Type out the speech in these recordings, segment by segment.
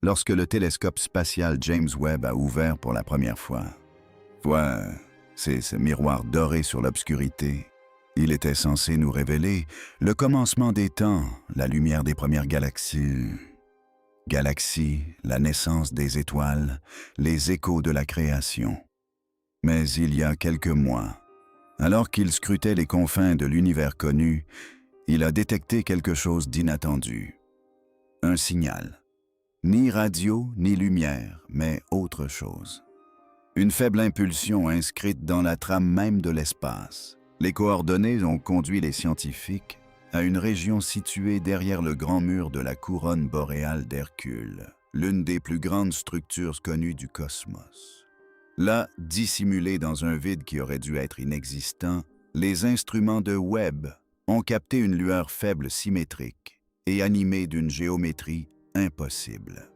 lorsque le télescope spatial James Webb a ouvert pour la première fois. C'est ce miroir doré sur l'obscurité. Il était censé nous révéler le commencement des temps, la lumière des premières galaxies. Galaxies, la naissance des étoiles, les échos de la création. Mais il y a quelques mois, alors qu'il scrutait les confins de l'univers connu, il a détecté quelque chose d'inattendu. Un signal. Ni radio, ni lumière, mais autre chose. Une faible impulsion inscrite dans la trame même de l'espace. Les coordonnées ont conduit les scientifiques à une région située derrière le grand mur de la couronne boréale d'Hercule, l'une des plus grandes structures connues du cosmos. Là, dissimulés dans un vide qui aurait dû être inexistant, les instruments de Webb ont capté une lueur faible symétrique et animée d'une géométrie impossible.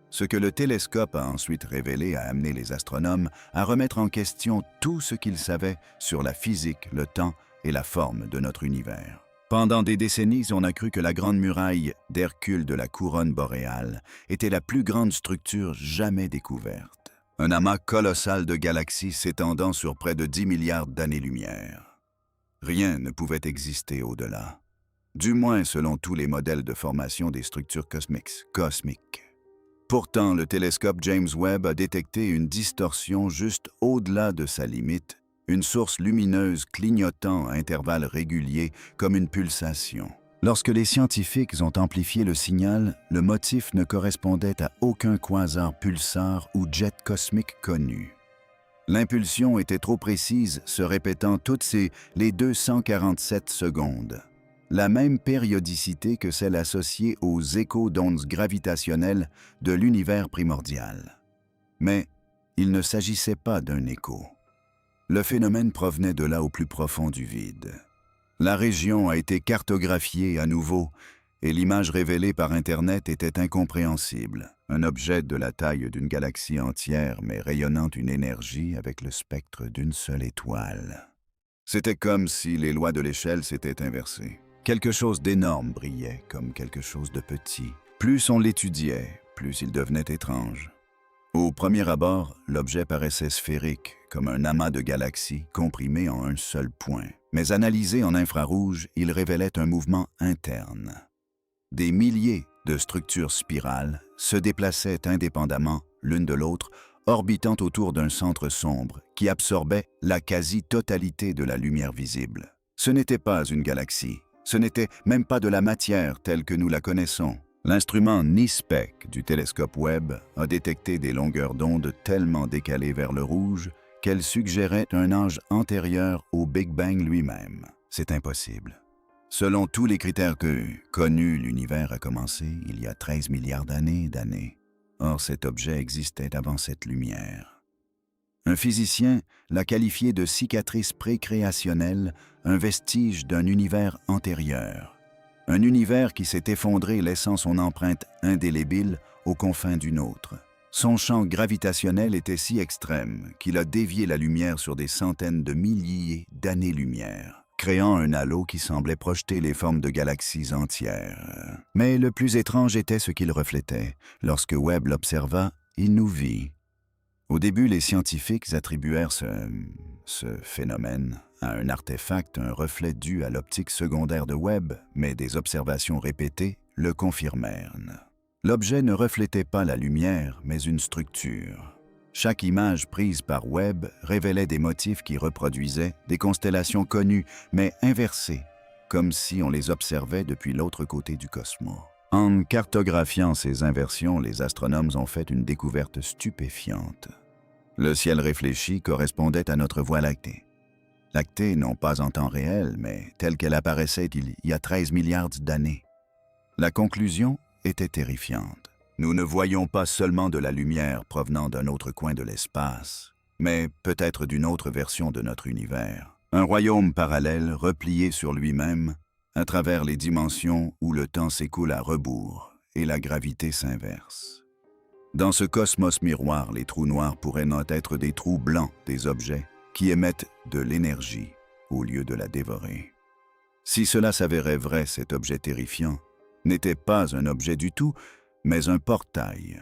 Ce que le télescope a ensuite révélé a amené les astronomes à remettre en question tout ce qu'ils savaient sur la physique, le temps et la forme de notre univers. Pendant des décennies, on a cru que la grande muraille d'Hercule de la couronne boréale était la plus grande structure jamais découverte. Un amas colossal de galaxies s'étendant sur près de 10 milliards d'années-lumière. Rien ne pouvait exister au-delà. Du moins selon tous les modèles de formation des structures cosmiques. Pourtant, le télescope James Webb a détecté une distorsion juste au-delà de sa limite, une source lumineuse clignotant à intervalles réguliers comme une pulsation. Lorsque les scientifiques ont amplifié le signal, le motif ne correspondait à aucun quasar pulsar ou jet cosmique connu. L'impulsion était trop précise, se répétant toutes les 247 secondes. La même périodicité que celle associée aux échos d'ondes gravitationnelles de l'univers primordial. Mais il ne s'agissait pas d'un écho. Le phénomène provenait de là au plus profond du vide. La région a été cartographiée à nouveau et l'image révélée par Internet était incompréhensible. Un objet de la taille d'une galaxie entière mais rayonnant une énergie avec le spectre d'une seule étoile. C'était comme si les lois de l'échelle s'étaient inversées. Quelque chose d'énorme brillait comme quelque chose de petit. Plus on l'étudiait, plus il devenait étrange. Au premier abord, l'objet paraissait sphérique, comme un amas de galaxies comprimé en un seul point. Mais analysé en infrarouge, il révélait un mouvement interne. Des milliers de structures spirales se déplaçaient indépendamment l'une de l'autre, orbitant autour d'un centre sombre qui absorbait la quasi-totalité de la lumière visible. Ce n'était pas une galaxie. Ce n'était même pas de la matière telle que nous la connaissons. L'instrument NISPEC du télescope Webb a détecté des longueurs d'onde tellement décalées vers le rouge qu'elles suggéraient un âge antérieur au Big Bang lui-même. C'est impossible. Selon tous les critères connus, l'univers a commencé il y a 13 milliards d'années. Or, cet objet existait avant cette lumière. Un physicien l'a qualifié de cicatrice précréationnelle, un vestige d'un univers antérieur. Un univers qui s'est effondré laissant son empreinte indélébile aux confins d'une autre. Son champ gravitationnel était si extrême qu'il a dévié la lumière sur des centaines de milliers d'années-lumière, créant un halo qui semblait projeter les formes de galaxies entières. Mais le plus étrange était ce qu'il reflétait. Lorsque Webb l'observa, il nous vit. Au début, les scientifiques attribuèrent ce phénomène à un artefact, un reflet dû à l'optique secondaire de Webb, mais des observations répétées le confirmèrent. L'objet ne reflétait pas la lumière, mais une structure. Chaque image prise par Webb révélait des motifs qui reproduisaient des constellations connues, mais inversées, comme si on les observait depuis l'autre côté du cosmos. En cartographiant ces inversions, les astronomes ont fait une découverte stupéfiante. Le ciel réfléchi correspondait à notre Voie lactée. Lactée non pas en temps réel, mais telle qu'elle apparaissait il y a 13 milliards d'années. La conclusion était terrifiante. Nous ne voyons pas seulement de la lumière provenant d'un autre coin de l'espace, mais peut-être d'une autre version de notre univers. Un royaume parallèle replié sur lui-même, à travers les dimensions où le temps s'écoule à rebours et la gravité s'inverse. Dans ce cosmos miroir, les trous noirs pourraient non être des trous blancs des objets qui émettent de l'énergie au lieu de la dévorer. Si cela s'avérait vrai, cet objet terrifiant n'était pas un objet du tout, mais un portail,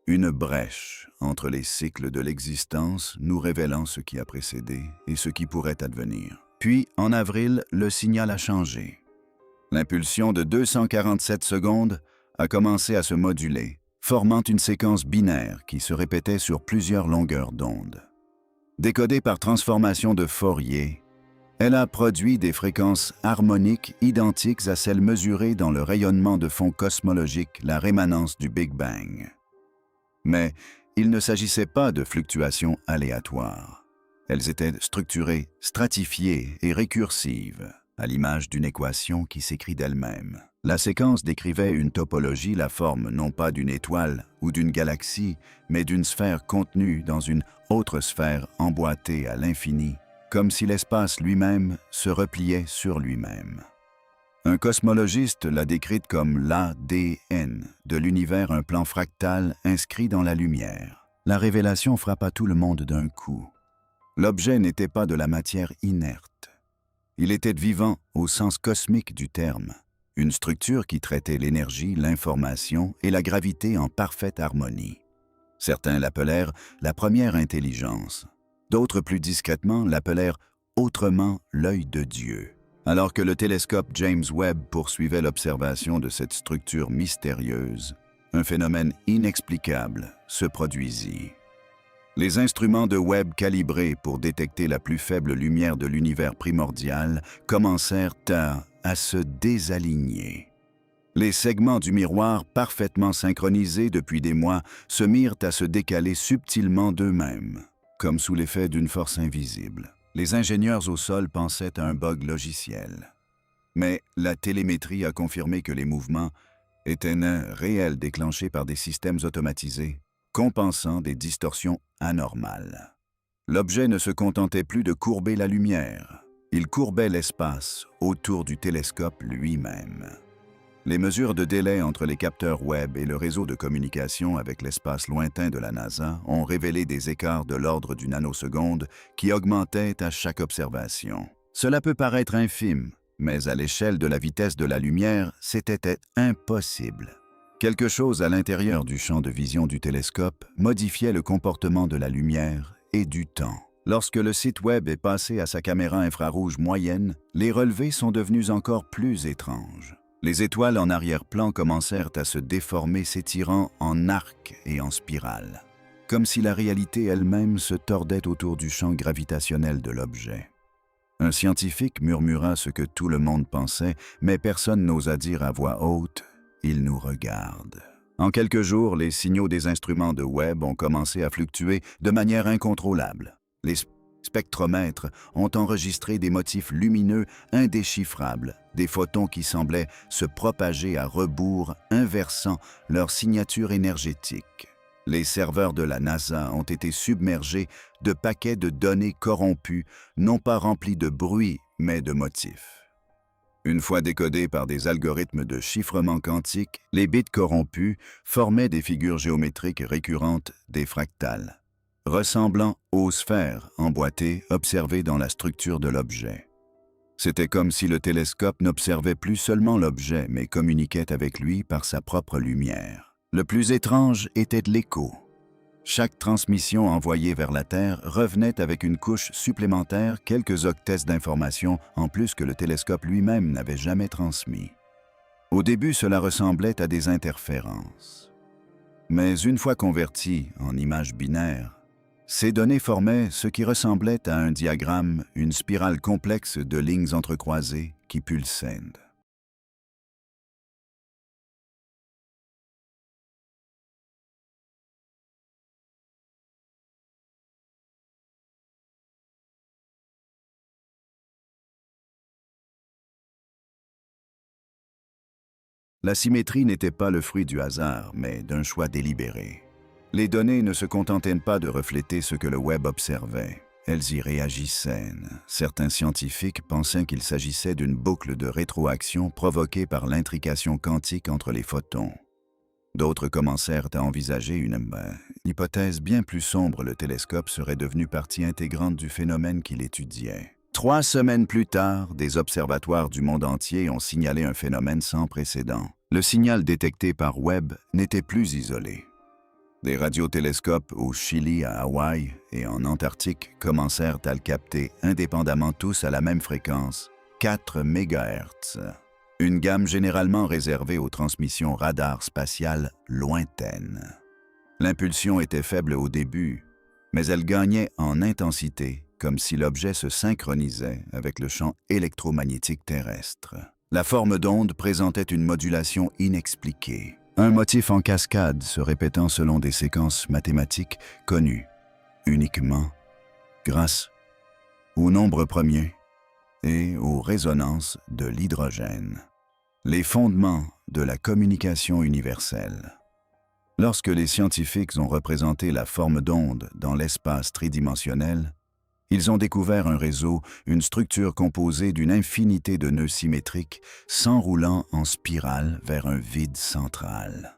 une brèche entre les cycles de l'existence nous révélant ce qui a précédé et ce qui pourrait advenir. Puis, en avril, le signal a changé. L'impulsion de 247 secondes a commencé à se moduler, formant une séquence binaire qui se répétait sur plusieurs longueurs d'onde. Décodée par transformation de Fourier, elle a produit des fréquences harmoniques identiques à celles mesurées dans le rayonnement de fond cosmologique, la rémanence du Big Bang. Mais il ne s'agissait pas de fluctuations aléatoires. Elles étaient structurées, stratifiées et récursives, à l'image d'une équation qui s'écrit d'elle-même. La séquence décrivait une topologie, la forme non pas d'une étoile ou d'une galaxie, mais d'une sphère contenue dans une autre sphère emboîtée à l'infini, comme si l'espace lui-même se repliait sur lui-même. Un cosmologiste l'a décrite comme l'ADN de l'univers, un plan fractal inscrit dans la lumière. La révélation frappa tout le monde d'un coup. L'objet n'était pas de la matière inerte. Il était vivant au sens cosmique du terme, une structure qui traitait l'énergie, l'information et la gravité en parfaite harmonie. Certains l'appelèrent la première intelligence. D'autres, plus discrètement, l'appelèrent autrement l'œil de Dieu. Alors que le télescope James Webb poursuivait l'observation de cette structure mystérieuse, un phénomène inexplicable se produisit. Les instruments de Webb calibrés pour détecter la plus faible lumière de l'univers primordial commencèrent à se désaligner. Les segments du miroir, parfaitement synchronisés depuis des mois, se mirent à se décaler subtilement d'eux-mêmes, comme sous l'effet d'une force invisible. Les ingénieurs au sol pensaient à un bug logiciel. Mais la télémétrie a confirmé que les mouvements étaient réels déclenchés par des systèmes automatisés, compensant des distorsions anormales. L'objet ne se contentait plus de courber la lumière, il courbait l'espace autour du télescope lui-même. Les mesures de délai entre les capteurs Webb et le réseau de communication avec l'espace lointain de la NASA ont révélé des écarts de l'ordre du nanoseconde qui augmentaient à chaque observation. Cela peut paraître infime, mais à l'échelle de la vitesse de la lumière, c'était impossible. Quelque chose à l'intérieur du champ de vision du télescope modifiait le comportement de la lumière et du temps. Lorsque le site Webb est passé à sa caméra infrarouge moyenne, les relevés sont devenus encore plus étranges. Les étoiles en arrière-plan commencèrent à se déformer, s'étirant en arc et en spirale, comme si la réalité elle-même se tordait autour du champ gravitationnel de l'objet. Un scientifique murmura ce que tout le monde pensait, mais personne n'osa dire à voix haute « Il nous regarde ». En quelques jours, les signaux des instruments de Webb ont commencé à fluctuer de manière incontrôlable. Les spectromètres ont enregistré des motifs lumineux indéchiffrables, des photons qui semblaient se propager à rebours, inversant leur signature énergétique. Les serveurs de la NASA ont été submergés de paquets de données corrompues, non pas remplis de bruit, mais de motifs. Une fois décodés par des algorithmes de chiffrement quantique, les bits corrompus formaient des figures géométriques récurrentes, des fractales, ressemblant aux sphères emboîtées observées dans la structure de l'objet. C'était comme si le télescope n'observait plus seulement l'objet, mais communiquait avec lui par sa propre lumière. Le plus étrange était l'écho. Chaque transmission envoyée vers la Terre revenait avec une couche supplémentaire, quelques octets d'informations en plus que le télescope lui-même n'avait jamais transmis. Au début, cela ressemblait à des interférences. Mais une fois converties en images binaires, ces données formaient ce qui ressemblait à un diagramme, une spirale complexe de lignes entrecroisées qui pulsaient. La symétrie n'était pas le fruit du hasard, mais d'un choix délibéré. Les données ne se contentaient pas de refléter ce que le Webb observait. Elles y réagissaient. Certains scientifiques pensaient qu'il s'agissait d'une boucle de rétroaction provoquée par l'intrication quantique entre les photons. D'autres commencèrent à envisager une hypothèse bien plus sombre: le télescope serait devenu partie intégrante du phénomène qu'il étudiait. 3 semaines plus tard, des observatoires du monde entier ont signalé un phénomène sans précédent. Le signal détecté par Webb n'était plus isolé. Des radiotélescopes au Chili, à Hawaï et en Antarctique commencèrent à le capter indépendamment tous à la même fréquence, 4 MHz. Une gamme généralement réservée aux transmissions radar spatiales lointaines. L'impulsion était faible au début, mais elle gagnait en intensité, comme si l'objet se synchronisait avec le champ électromagnétique terrestre. La forme d'onde présentait une modulation inexpliquée, un motif en cascade se répétant selon des séquences mathématiques connues uniquement grâce au nombre premier et aux résonances de l'hydrogène. Les fondements de la communication universelle. Lorsque les scientifiques ont représenté la forme d'onde dans l'espace tridimensionnel, ils ont découvert un réseau, une structure composée d'une infinité de nœuds symétriques s'enroulant en spirale vers un vide central.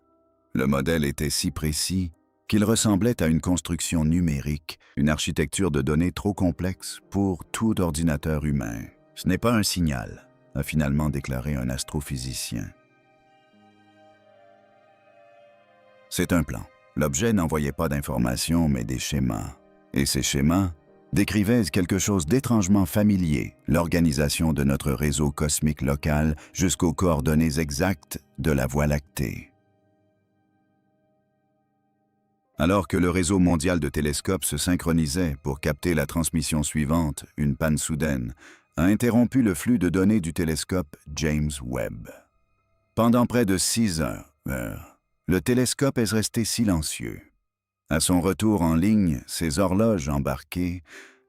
Le modèle était si précis qu'il ressemblait à une construction numérique, une architecture de données trop complexe pour tout ordinateur humain. « Ce n'est pas un signal », a finalement déclaré un astrophysicien. C'est un plan. L'objet n'envoyait pas d'informations, mais des schémas. Et ces schémas décrivait quelque chose d'étrangement familier, l'organisation de notre réseau cosmique local jusqu'aux coordonnées exactes de la Voie lactée. Alors que le réseau mondial de télescopes se synchronisait pour capter la transmission suivante, une panne soudaine a interrompu le flux de données du télescope James Webb. Pendant près de 6 heures, le télescope est resté silencieux. À son retour en ligne, ses horloges embarquées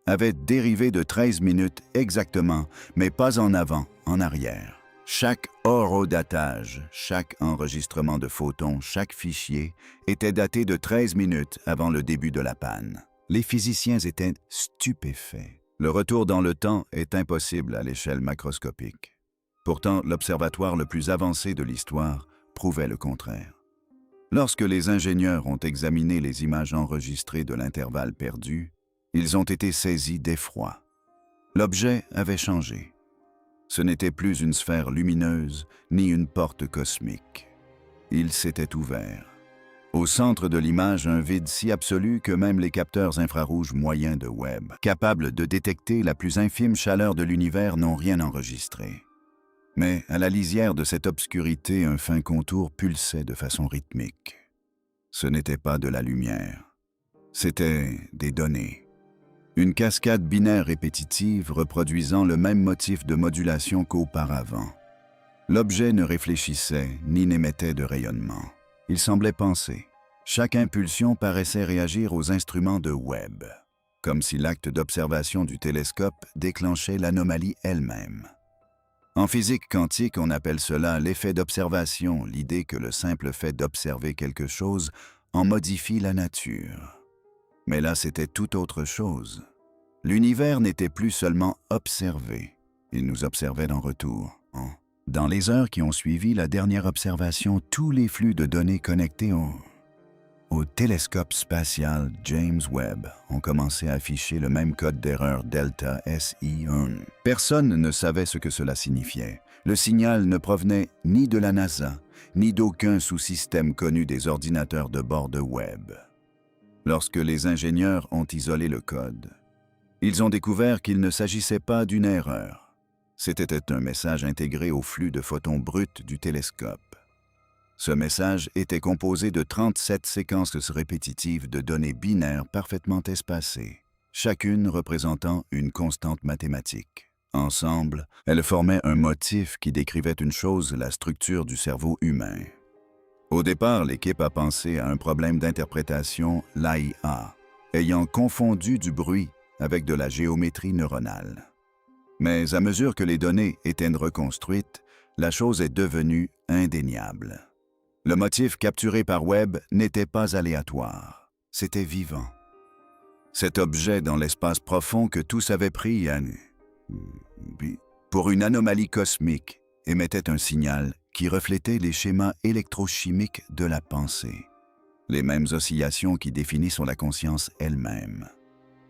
avaient dérivé de 13 minutes exactement, mais pas en avant, en arrière. Chaque horodatage, chaque enregistrement de photons, chaque fichier était daté de 13 minutes avant le début de la panne. Les physiciens étaient stupéfaits. Le retour dans le temps est impossible à l'échelle macroscopique. Pourtant, l'observatoire le plus avancé de l'histoire prouvait le contraire. Lorsque les ingénieurs ont examiné les images enregistrées de l'intervalle perdu, ils ont été saisis d'effroi. L'objet avait changé. Ce n'était plus une sphère lumineuse ni une porte cosmique. Il s'était ouvert. Au centre de l'image, un vide si absolu que même les capteurs infrarouges moyens de Webb, capables de détecter la plus infime chaleur de l'univers, n'ont rien enregistré. Mais à la lisière de cette obscurité, un fin contour pulsait de façon rythmique. Ce n'était pas de la lumière, c'était des données. Une cascade binaire répétitive reproduisant le même motif de modulation qu'auparavant. L'objet ne réfléchissait ni n'émettait de rayonnement. Il semblait penser. Chaque impulsion paraissait réagir aux instruments de Webb, comme si l'acte d'observation du télescope déclenchait l'anomalie elle-même. En physique quantique, on appelle cela l'effet d'observation, l'idée que le simple fait d'observer quelque chose en modifie la nature. Mais là, c'était tout autre chose. L'univers n'était plus seulement observé, il nous observait en retour. Dans les heures qui ont suivi la dernière observation, tous les flux de données connectés au télescope spatial James Webb ont commencé à afficher le même code d'erreur delta SI1. Personne ne savait ce que cela signifiait. Le signal ne provenait ni de la NASA, ni d'aucun sous-système connu des ordinateurs de bord de Webb. Lorsque les ingénieurs ont isolé le code, ils ont découvert qu'il ne s'agissait pas d'une erreur. C'était un message intégré au flux de photons bruts du télescope. Ce message était composé de 37 séquences répétitives de données binaires parfaitement espacées, chacune représentant une constante mathématique. Ensemble, elles formaient un motif qui décrivait une chose, la structure du cerveau humain. Au départ, l'équipe a pensé à un problème d'interprétation, l'AIA, ayant confondu du bruit avec de la géométrie neuronale. Mais à mesure que les données étaient reconstruites, la chose est devenue indéniable. Le motif capturé par Webb n'était pas aléatoire, c'était vivant. Cet objet dans l'espace profond que tous avaient pris pour une anomalie cosmique émettait un signal qui reflétait les schémas électrochimiques de la pensée, les mêmes oscillations qui définissent la conscience elle-même.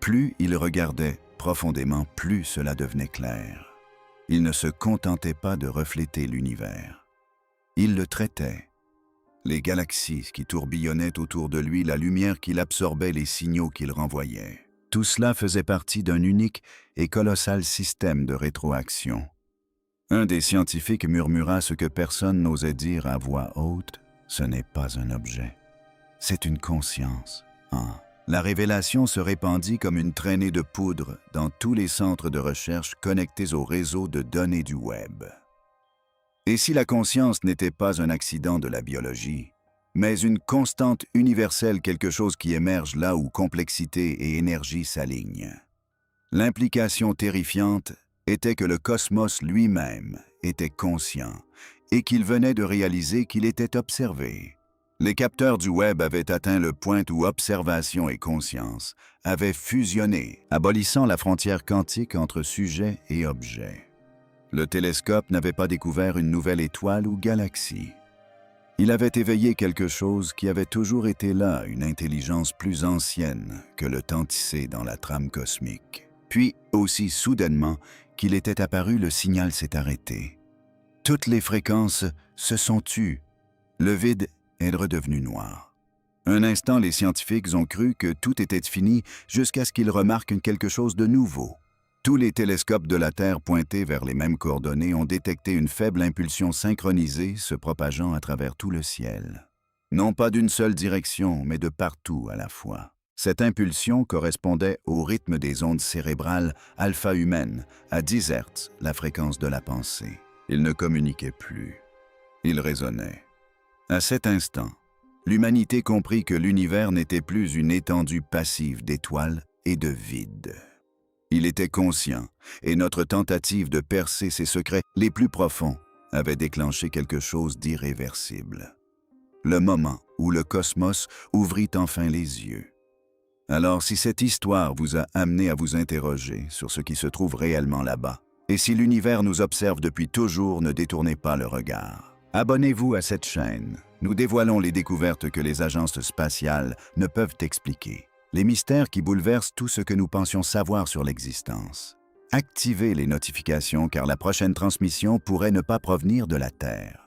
Plus il regardait profondément, plus cela devenait clair. Il ne se contentait pas de refléter l'univers. Il le traitait. Les galaxies qui tourbillonnaient autour de lui, la lumière qu'il absorbait, les signaux qu'il renvoyait. Tout cela faisait partie d'un unique et colossal système de rétroaction. Un des scientifiques murmura ce que personne n'osait dire à voix haute, « Ce n'est pas un objet, c'est une conscience. » La révélation se répandit comme une traînée de poudre dans tous les centres de recherche connectés au réseau de données du web. Et si la conscience n'était pas un accident de la biologie, mais une constante universelle, quelque chose qui émerge là où complexité et énergie s'alignent? L'implication terrifiante était que le cosmos lui-même était conscient et qu'il venait de réaliser qu'il était observé. Les capteurs du web avaient atteint le point où observation et conscience avaient fusionné, abolissant la frontière quantique entre sujet et objet. Le télescope n'avait pas découvert une nouvelle étoile ou galaxie. Il avait éveillé quelque chose qui avait toujours été là, une intelligence plus ancienne que le temps tissé dans la trame cosmique. Puis, aussi soudainement qu'il était apparu, le signal s'est arrêté. Toutes les fréquences se sont tues. Le vide est redevenu noir. Un instant, les scientifiques ont cru que tout était fini jusqu'à ce qu'ils remarquent quelque chose de nouveau. Tous les télescopes de la Terre pointés vers les mêmes coordonnées ont détecté une faible impulsion synchronisée se propageant à travers tout le ciel. Non pas d'une seule direction, mais de partout à la fois. Cette impulsion correspondait au rythme des ondes cérébrales alpha-humaines, à 10 Hz, la fréquence de la pensée. Ils ne communiquaient plus. Ils raisonnaient. À cet instant, l'humanité comprit que l'univers n'était plus une étendue passive d'étoiles et de vide. Il était conscient, et notre tentative de percer ses secrets les plus profonds avait déclenché quelque chose d'irréversible. Le moment où le cosmos ouvrit enfin les yeux. Alors, si cette histoire vous a amené à vous interroger sur ce qui se trouve réellement là-bas, et si l'univers nous observe depuis toujours, ne détournez pas le regard. Abonnez-vous à cette chaîne. Nous dévoilons les découvertes que les agences spatiales ne peuvent expliquer, les mystères qui bouleversent tout ce que nous pensions savoir sur l'existence. Activez les notifications car la prochaine transmission pourrait ne pas provenir de la Terre.